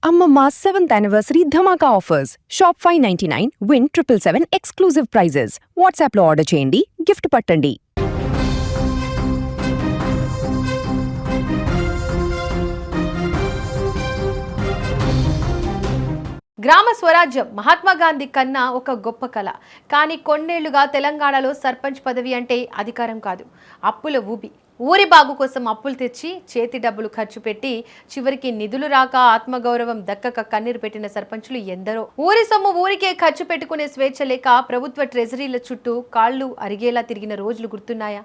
Amma 7th anniversary Dhamaka offers. Shop 599, win 777 exclusive prizes. WhatsApp లో order చేయండి, gift పట్టండి. గ్రామ స్వరాజ్యం మహాత్మా గాంధీ కన్నా ఒక గొప్ప కళ. కానీ కొన్నేళ్లుగా తెలంగాణలో సర్పంచ్ పదవి అంటే అధికారం కాదు, అప్పుల ఊబి. ఊరి బాగు కోసం అప్పులు తెచ్చి చేతి డబ్బులు ఖర్చు పెట్టి చివరికి నిధులు రాక ఆత్మగౌరవం దక్కక కన్నీరు పెట్టిన సర్పంచులు ఎందరో. ఊరి సొమ్ము ఊరికే ఖర్చు పెట్టుకునే స్వేచ్ఛ లేక ప్రభుత్వ ట్రెజరీల చుట్టూ కాళ్ళు అరిగేలా తిరిగిన రోజులు గుర్తున్నాయా?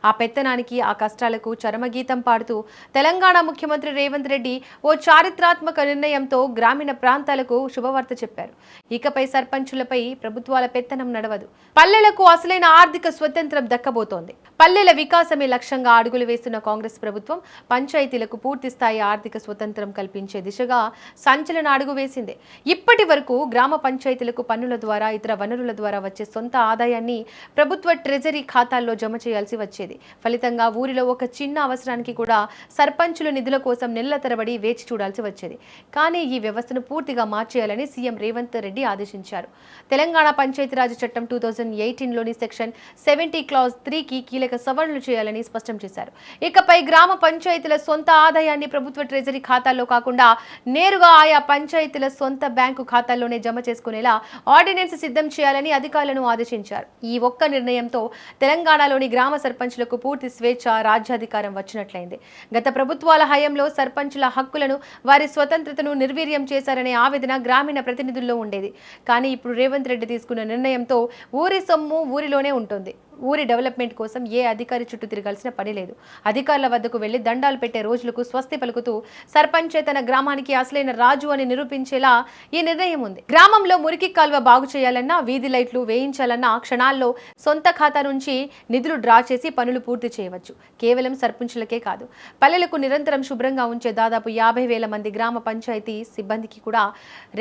ఆ పెత్తనానికి, ఆ కష్టాలకు చరమగీతం పాడుతూ తెలంగాణ ముఖ్యమంత్రి రేవంత్ రెడ్డి ఓ చారిత్రాత్మక నిర్ణయంతో గ్రామీణ ప్రాంతాలకు శుభవార్త చెప్పారు. ఇకపై సర్పంచులపై ప్రభుత్వాల పెత్తనం నడవదు. పల్లెలకు అసలైన ఆర్థిక స్వతంత్రం దక్కబోతోంది. పల్లెల వికాసమే లక్ష్యంగా అడుగులు వేస్తున్న కాంగ్రెస్ ప్రభుత్వం పంచాయతీలకు పూర్తి స్థాయి ఆర్థిక స్వతంత్రం కల్పించే దిశగా సంచలన అడుగు వేసింది. ఇప్పటి వరకు గ్రామ పంచాయతీలకు పన్నుల ద్వారా, ఇతర వనరుల ద్వారా వచ్చే సొంత ఆదాయాన్ని ప్రభుత్వ ట్రెజరీ ఖాతాల్లో జమ చేయాల్సి వచ్చేది. ఫలితంగా ఊరిలో ఒక చిన్న అవసరానికి కూడా సర్పంచుల నిధుల కోసం నెలల తరబడి వేచి చూడాల్సి వచ్చేది. కానీ ఈ వ్యవస్థను పూర్తిగా మార్చేయాలని సీఎం రేవంత్ రెడ్డి ఆదేశించారు. తెలంగాణ పంచాయతీరాజ్ చట్టం 2018లోని సెక్షన్ 70 క్లాజ్ 3కి కీలక సవరణలు చేయాలని స్పష్టం చేశారు. ఇకపై గ్రామ పంచాయతీల సొంత ఆదాయాన్ని ప్రభుత్వ ట్రెజరీ ఖాతాల్లో కాకుండా నేరుగా ఆయా పంచాయతీల సొంత బ్యాంకు ఖాతాల్లోనే జమ చేసుకునేలా ఆర్డినెన్స్ సిద్ధం చేయాలని అధికారులను ఆదేశించారు. ఈ ఒక్క నిర్ణయంతో తెలంగాణలోని గ్రామ సర్పంచులకు పూర్తి స్వేచ్ఛ, రాజ్యాధికారం వచ్చినట్లయింది. గత ప్రభుత్వాల హయాంలో సర్పంచుల హక్కులను, వారి స్వతంత్రతను నిర్వీర్యం చేశారనే ఆవేదన గ్రామీణ ప్రతినిధుల్లో ఉండేది. కానీ ఇప్పుడు రేవంత్ రెడ్డి తీసుకున్న నిర్ణయంతో ఊరి సొమ్ము ఊరిలోనే ఉంటుంది. ఊరి డెవలప్మెంట్ కోసం ఏ అధికారి చుట్టూ తిరగాల్సిన పని లేదు. అధికారుల వద్దకు వెళ్లి దండాలు పెట్టే రోజులకు స్వస్తి పలుకుతూ సర్పంచే తన గ్రామానికి అసలైన రాజు అని నిరూపించేలా ఈ నిర్ణయం ఉంది. గ్రామంలో మురికి కాల్వ బాగు చేయాలన్నా, వీధి లైట్లు వేయించాలన్నా క్షణాల్లో సొంత ఖాతా నుంచి నిధులు డ్రా చేసి పనులు పూర్తి చేయవచ్చు. కేవలం సర్పంచులకే కాదు, పల్లెలకు నిరంతరం శుభ్రంగా ఉంచే దాదాపు 50,000 మంది గ్రామ పంచాయతీ సిబ్బందికి కూడా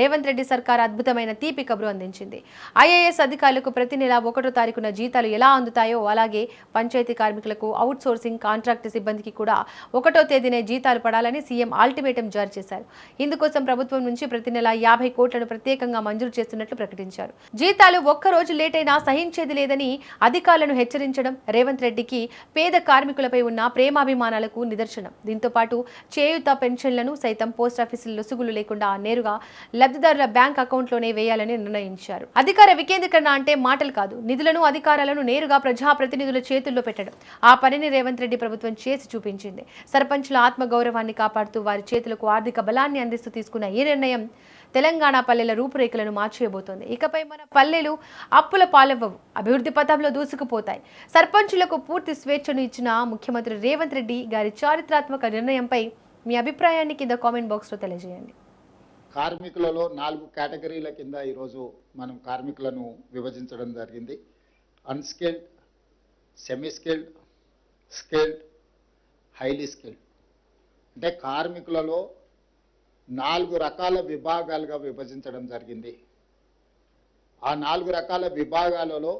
రేవంత్ రెడ్డి సర్కార్ అద్భుతమైన తీపి కబురు అందించింది. ఐఏఎస్ అధికారులకు ప్రతి నెల 1వ తారీఖున జీతాలు ఎలా అందుతాయో అలాగే పంచాయతీ కార్మికులకు, అవుట్ సోర్సింగ్ కాంట్రాక్ట్ సిబ్బందికి కూడా 1వ తేదీనే జీతాలు పడాలని సీఎం అల్టిమేటం జారీ చేశారు. ఇందుకోసం ప్రభుత్వం నుంచి ప్రతి నెల 50 కోట్లను ప్రత్యేకంగా మంజూరు చేస్తున్నట్లు ప్రకటించారు. జీతాలు ఒక్క రోజు లేట్ అయినా సహించేది లేదని అధికారులను హెచ్చరించడం రేవంత్ రెడ్డికి పేద కార్మికులపై ఉన్న ప్రేమాభిమానాలకు నిదర్శనం. దీంతో పాటు చేయూత పెన్షన్లను సైతం పోస్టాఫీసుల లొసుగులు లేకుండా నేరుగా లబ్ధిదారుల బ్యాంక్ అకౌంట్లోనే వేయాలని నిర్ణయించారు. అధికార వికేంద్రీకరణ అంటే మాటలు కాదు, నిధులను, అధికారాలను నేరుగా ప్రజాప్రతినిధుల చేతుల్లో పెట్టడం. ఆ పనిని రేవంత్ రెడ్డి ప్రభుత్వం చేసి చూపించింది. సర్పంచుల ఆత్మగౌరవాన్ని కాపాడుతూ వారి చేతులకు ఆర్థిక బలాన్ని అందిస్తూ తీసుకున్న ఈ నిర్ణయం తెలంగాణ పల్లెల రూపురేఖలను మార్చేయబోతోంది. ఇకపై మన పల్లెలు అప్పుల పాలవ్వవు, అభివృద్ధి పథంలో దూసుకుపోతాయి. సర్పంచులకు పూర్తి స్వేచ్ఛను ఇచ్చిన ముఖ్యమంత్రి రేవంత్ రెడ్డి గారి చారిత్రాత్మక నిర్ణయంపై మీ అభిప్రాయాన్ని కింద కామెంట్ బాక్స్లో తెలియజేయండి. కార్మికులలో 4 కేటగిరీల కింద ఈరోజు మనం కార్మికులను విభజించడం జరిగింది. Unskilled, semi skilled, skilled, highly skilled. అంటే కార్మికులలో 4 రకాల విభాగాలుగా విభజించడం జరిగింది. ఆ 4 రకాల విభాగాలలో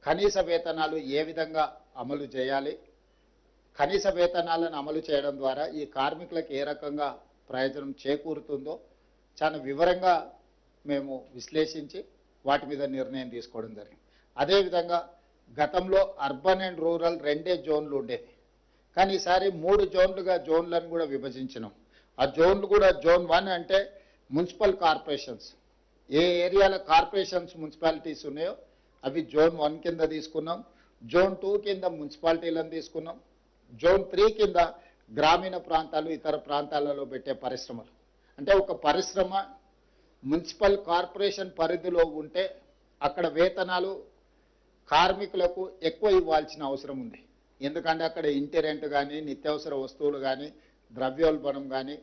కనీస వేతనాలు ఏ విధంగా అమలు చేయాలి, కనీస వేతనాలను అమలు చేయడం ద్వారా ఈ కార్మికులకు ఏ రకంగా ప్రయోజనం చేకూరుతుందో చాలా వివరంగా మేము విశ్లేషించి వాటి మీద నిర్ణయం తీసుకోవడం జరిగింది. అదేవిధంగా గతంలో అర్బన్ అండ్ రూరల్ 2 జోన్లు ఉండేది, కానీ ఈసారి 3 జోన్లుగా జోన్లను కూడా విభజించినాం. ఆ జోన్లు కూడా జోన్ 1 అంటే మున్సిపల్ కార్పొరేషన్స్, ఏ ఏరియాల కార్పొరేషన్స్ మున్సిపాలిటీస్ ఉన్నాయో అవి జోన్ 1 కింద తీసుకున్నాం. జోన్ 2 కింద మున్సిపాలిటీలను తీసుకున్నాం. జోన్ 3 కింద గ్రామీణ ప్రాంతాలు, ఇతర ప్రాంతాలలో పెట్టే పరిశ్రమలు. అంటే ఒక పరిశ్రమ మున్సిపల్ కార్పొరేషన్ పరిధిలో ఉంటే అక్కడ వేతనాలు కార్మికులకు ఎక్కువ ఇవ్వాల్సిన అవసరం ఉంది. ఎందుకంటే అక్కడ ఇంటి రెంట్ కానీ, నిత్యావసర వస్తువులు కానీ, ద్రవ్యోల్బణం కానీ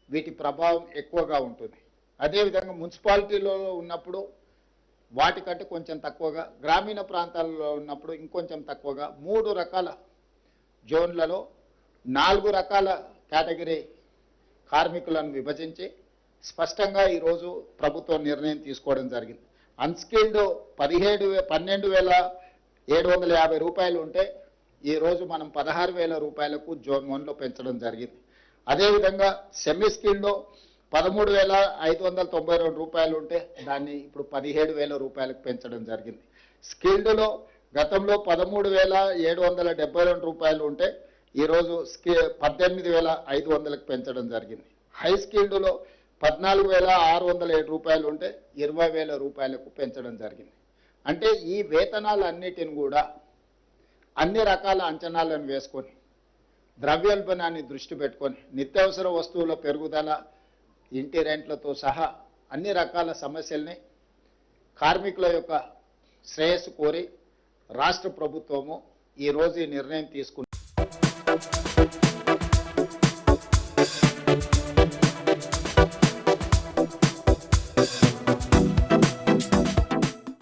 వీటి ప్రభావం ఎక్కువగా ఉంటుంది. అదేవిధంగా మున్సిపాలిటీలో ఉన్నప్పుడు వాటికంటే కొంచెం తక్కువగా, గ్రామీణ ప్రాంతాల్లో ఉన్నప్పుడు ఇంకొంచెం తక్కువగా 3 రకాల జోన్లలో 4 రకాల కేటగిరీ కార్మికులను విభజించి స్పష్టంగా ఈరోజు ప్రభుత్వం నిర్ణయం తీసుకోవడం జరిగింది. అన్స్కిల్డ్ 12,750 రూపాయలు ఉంటే ఈరోజు మనం 16,000 రూపాయలకు జోన్ 1లో పెంచడం జరిగింది. అదేవిధంగా సెమీ స్కిల్డ్లో 13,592 రూపాయలు ఉంటే దాన్ని ఇప్పుడు 17,000 రూపాయలకు పెంచడం జరిగింది. స్కిల్డ్లో గతంలో 13,772 రూపాయలు ఉంటే ఈరోజు 18,500లకు పెంచడం జరిగింది. హై స్కిల్డ్లో 14,607 రూపాయలు ఉంటే 20,000 రూపాయలకు పెంచడం జరిగింది. అంటే ఈ వేతనాలన్నిటిని కూడా అన్ని రకాల అంచనాలను వేసుకొని ద్రవ్యోల్బణాన్ని దృష్టి పెట్టుకొని నిత్యావసర వస్తువుల పెరుగుదల, ఇంటి రెంట్లతో సహా అన్ని రకాల సమస్యల్ని కార్మికుల యొక్క శ్రేయస్సు కోరి రాష్ట్ర ప్రభుత్వము ఈరోజు ఈ నిర్ణయం తీసుకుంది.